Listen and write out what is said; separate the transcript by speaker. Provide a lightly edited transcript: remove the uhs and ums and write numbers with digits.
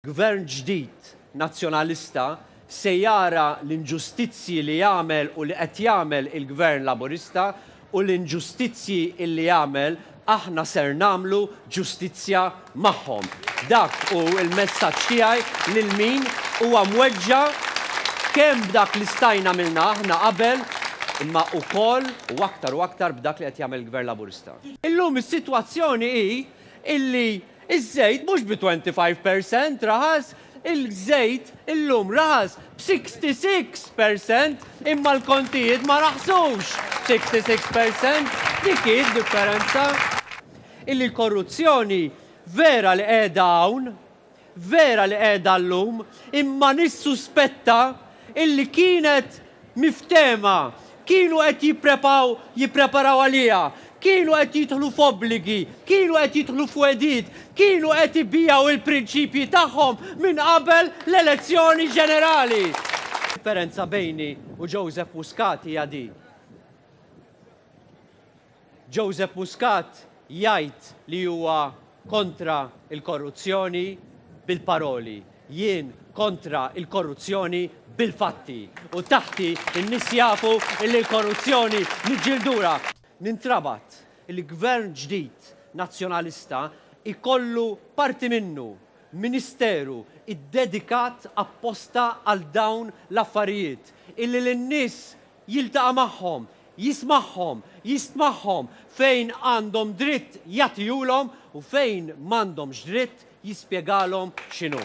Speaker 1: Gvern ġdid nazzjonalista se jara l-inġustizzji li jagħmel u li qed jagħmel il-Gvern Laburista u l-inġustizzji li jagħmel aħna ser nagħmlu ġustizzja magħhom. Dak hu l-messaġġ tiegħi lil min huwa mweġġa' kemm b'dak li stajna għamilna aħna qabel imma wkoll u aktar b'dak li qed jagħmel il-Gvern Laburista. Illum is-sitwazzjoni hi illi iż-żejt mhux bi 25% raħas, il-żejt illum raħas b'66% imma l-kontijiet ma raħsux 66%. Dik hi d-differenza. Illi l-korruzzjoni vera li qiegħda hawn, vera li qiegħda llum, imma nissuspetta illi kienet miftema, kienu qed jippreparaw għaliha, kienu qed jidħlu f'obbligi, kienu qed jidħlu f'wedid, kienu qed ibijaw il-prinċipji tagħhom minn qabel l-elezzjoni ġenerali. Differenza bejni u Joseph Muscat hija di. Joseph Muscat jgħid li huwa kontra il-korruzzjoni bil-paroli, jien kontra il-korruzzjoni bil-fatti. U taħti n-nies jafu li l-korruzzjoni niġġildura. Nintrabat il-Gvern ġdid nazzjonalista ikollu parti minnu ministeru iddedikat apposta għal dawn l-affarijiet illi l-nies jiltaqa' magħhom, jismagħhom, jistmagħhom fejn għandhom dritt jagħtihulhom u fejn m'għandhomx dritt jispjegalhom x'inhu.